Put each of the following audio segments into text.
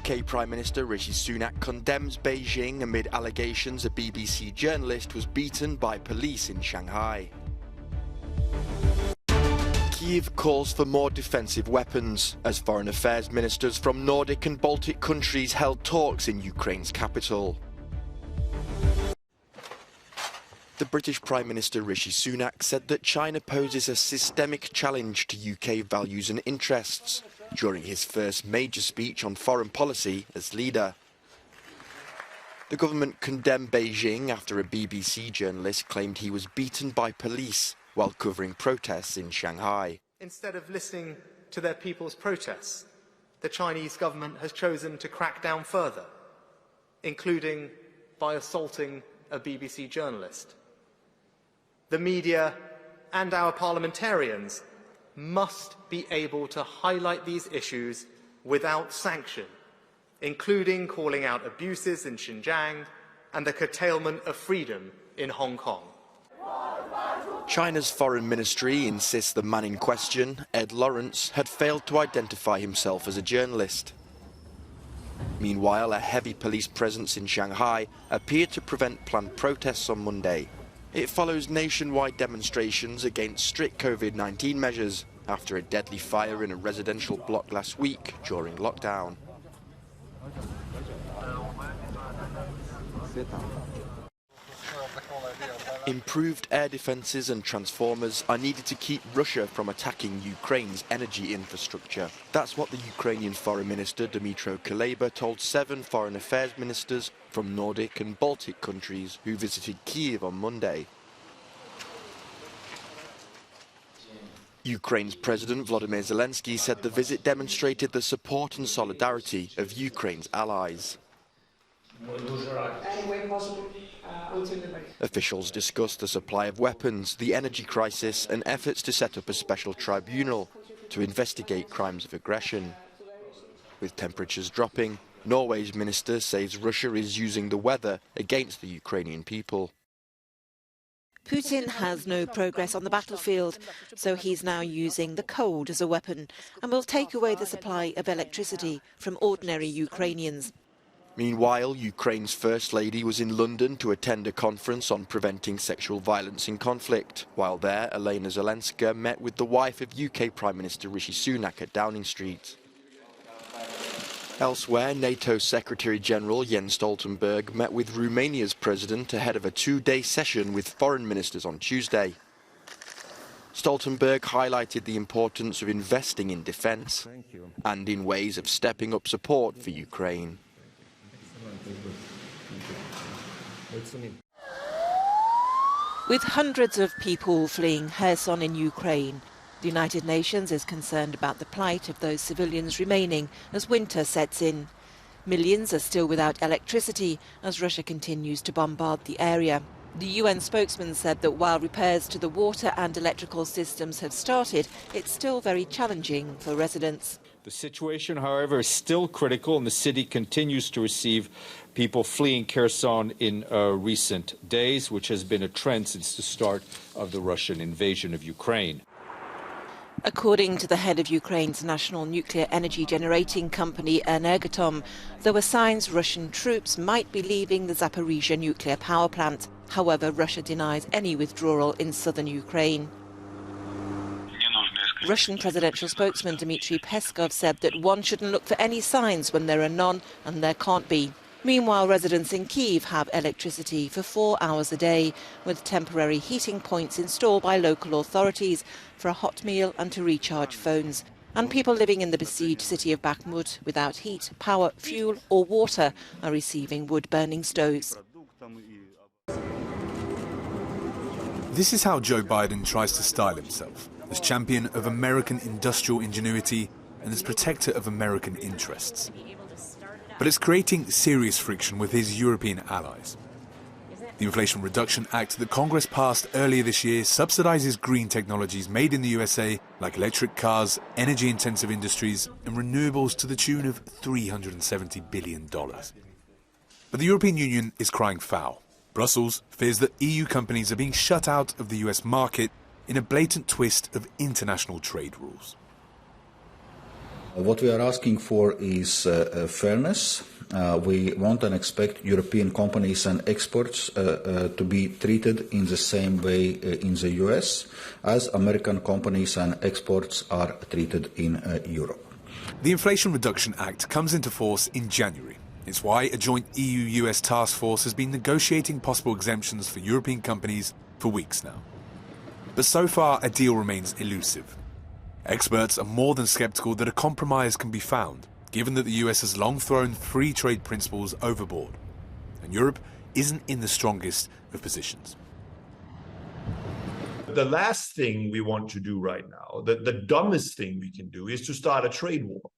UK Prime Minister Rishi Sunak condemns Beijing amid allegations a BBC journalist was beaten by police in Shanghai. Kyiv calls for more defensive weapons as foreign affairs ministers from Nordic and Baltic countries held talks in Ukraine's capital. The British Prime Minister Rishi Sunak said that China poses a systemic challenge to UK values and interests during his first major speech on foreign policy as leader. The government condemned Beijing after a BBC journalist claimed he was beaten by police while covering protests in Shanghai. Instead of listening to their people's protests, the Chinese government has chosen to crack down further, including by assaulting a BBC journalist. The media and our parliamentarians must be able to highlight these issues without sanction, including calling out abuses in Xinjiang and the curtailment of freedom in Hong Kong. China's foreign ministry insists the man in question, Ed Lawrence, had failed to identify himself as a journalist. Meanwhile, a heavy police presence in Shanghai appeared to prevent planned protests on Monday. It follows nationwide demonstrations against strict COVID-19 measures after a deadly fire in a residential block last week during lockdown. Improved air defences and transformers are needed to keep Russia from attacking Ukraine's energy infrastructure. That's what the Ukrainian Foreign Minister Dmytro Kuleba told 7 foreign affairs ministers from Nordic and Baltic countries who visited Kyiv on Monday. Ukraine's President Volodymyr Zelensky said the visit demonstrated the support and solidarity of Ukraine's allies. Officials discussed the supply of weapons, the energy crisis and efforts to set up a special tribunal to investigate crimes of aggression. With temperatures dropping, Norway's minister says Russia is using the weather against the Ukrainian people. Putin has no progress on the battlefield, so he's now using the cold as a weapon and will take away the supply of electricity from ordinary Ukrainians. Meanwhile, Ukraine's First Lady was in London to attend a conference on preventing sexual violence in conflict. While there, Elena Zelenska met with the wife of UK Prime Minister Rishi Sunak at Downing Street. Elsewhere, NATO Secretary-General Jens Stoltenberg met with Romania's president ahead of a 2-day session with foreign ministers on Tuesday. Stoltenberg highlighted the importance of investing in defence and in ways of stepping up support for Ukraine. With hundreds of people fleeing Kherson in Ukraine, the United Nations is concerned about the plight of those civilians remaining as winter sets in. Millions are still without electricity as Russia continues to bombard the area. The UN spokesman said that while repairs to the water and electrical systems have started, it's still very challenging for residents. The situation, however, is still critical, and the city continues to receive people fleeing Kherson in recent days, which has been a trend since the start of the Russian invasion of Ukraine. According to the head of Ukraine's national nuclear energy generating company, Energoatom, there were signs Russian troops might be leaving the Zaporizhzhia nuclear power plant. However, Russia denies any withdrawal in southern Ukraine. Russian presidential spokesman Dmitry Peskov said that one shouldn't look for any signs when there are none, and there can't be. Meanwhile, residents in Kyiv have electricity for 4 hours a day, with temporary heating points installed by local authorities for a hot meal and to recharge phones. And people living in the besieged city of Bakhmut without heat, power, fuel or water are receiving wood-burning stoves. This is how Joe Biden tries to style himself, as champion of American industrial ingenuity and as protector of American interests. But it's creating serious friction with his European allies. The Inflation Reduction Act that Congress passed earlier this year subsidizes green technologies made in the USA, like electric cars, energy-intensive industries, and renewables to the tune of $370 billion. But the European Union is crying foul. Brussels fears that EU companies are being shut out of the US market in a blatant twist of international trade rules. What we are asking for is fairness. We want and expect European companies and exports to be treated in the same way in the US as American companies and exports are treated in Europe. The Inflation Reduction Act comes into force in January. It's why a joint EU-US task force has been negotiating possible exemptions for European companies for weeks now. But so far, a deal remains elusive. Experts are more than sceptical that a compromise can be found, given that the US has long thrown free trade principles overboard, and Europe isn't in the strongest of positions. The last thing we want to do right now, the dumbest thing we can do, is to start a trade war,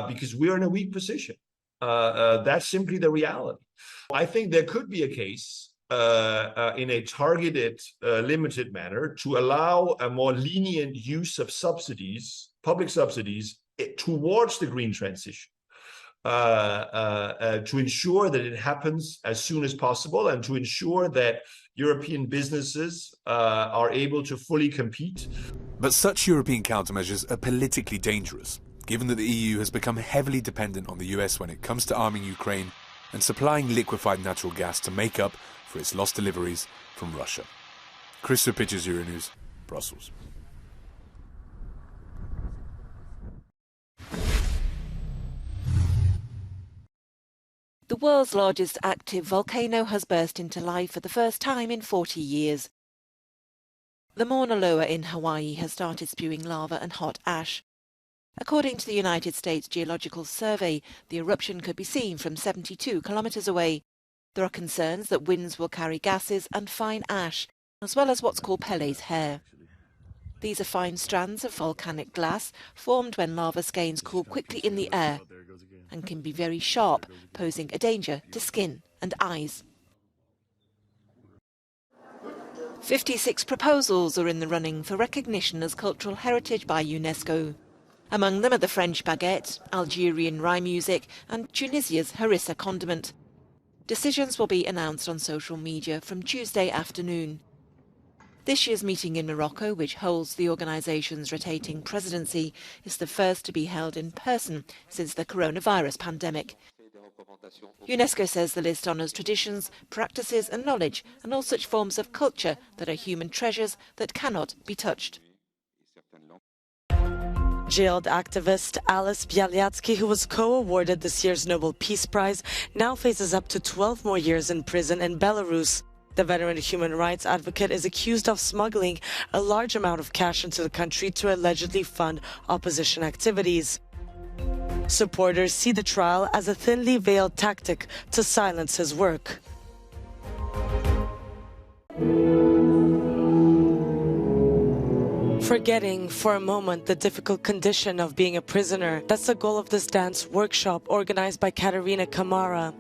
because we're in a weak position. That's simply the reality. I think there could be a case in a targeted, limited manner to allow a more lenient use of subsidies, public subsidies, towards the green transition, to ensure that it happens as soon as possible and to ensure that European businesses are able to fully compete. But such European countermeasures are politically dangerous, given that the EU has become heavily dependent on the US when it comes to arming Ukraine and supplying liquefied natural gas to make up for its lost deliveries from Russia. Christopher Pitchers, Euronews, Brussels. The world's largest active volcano has burst into life for the first time in 40 years. The Mauna Loa in Hawaii has started spewing lava and hot ash. According to the United States Geological Survey, the eruption could be seen from 72 kilometers away. There are concerns that winds will carry gases and fine ash, as well as what's called Pele's hair. These are fine strands of volcanic glass formed when lava skeins cool quickly in the air and can be very sharp, posing a danger to skin and eyes. 56 proposals are in the running for recognition as cultural heritage by UNESCO. Among them are the French baguette, Algerian rye music and Tunisia's harissa condiment. Decisions will be announced on social media from Tuesday afternoon. This year's meeting in Morocco, which holds the organisation's rotating presidency, is the first to be held in person since the coronavirus pandemic. UNESCO says the list honours traditions, practices and knowledge and all such forms of culture that are human treasures that cannot be touched. Jailed activist Alice Bialiatski, who was co-awarded this year's Nobel Peace Prize, now faces up to 12 more years in prison in Belarus. The veteran human rights advocate is accused of smuggling a large amount of cash into the country to allegedly fund opposition activities. Supporters see the trial as a thinly veiled tactic to silence his work. Forgetting for a moment the difficult condition of being a prisoner, that's the goal of this dance workshop organized by Katerina Camara.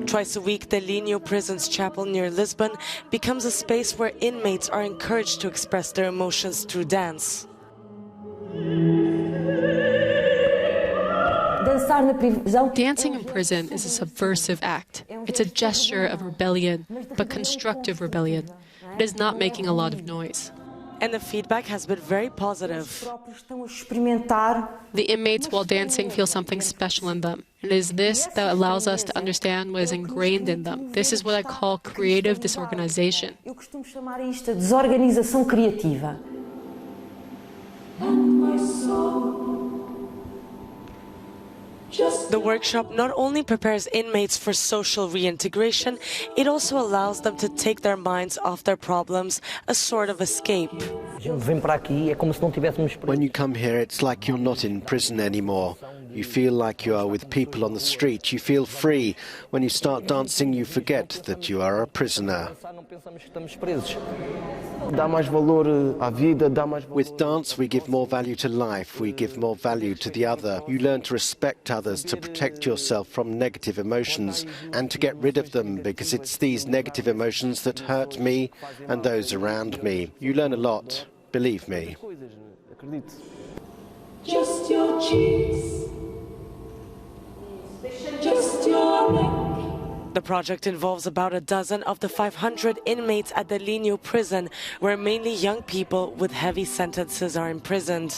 Twice a week, the Linho Prison's chapel near Lisbon becomes a space where inmates are encouraged to express their emotions through dance. Dancing in prison is a subversive act. It's a gesture of rebellion, but constructive rebellion. It is not making a lot of noise. And the feedback has been very positive. The inmates, while dancing, feel something special in them. It is this that allows us to understand what is ingrained in them. This is what I call creative disorganization. The workshop not only prepares inmates for social reintegration, it also allows them to take their minds off their problems, a sort of escape. When you come here, it's like you're not in prison anymore. You feel like you are with people on the street. You feel free. When you start dancing, you forget that you are a prisoner. With dance, we give more value to life. We give more value to the other. You learn to respect others, to protect yourself from negative emotions and to get rid of them, because it's these negative emotions that hurt me and those around me. You learn a lot, believe me. Just your cheeks. Just your neck. The project involves about a dozen of the 500 inmates at the Linho prison, where mainly young people with heavy sentences are imprisoned.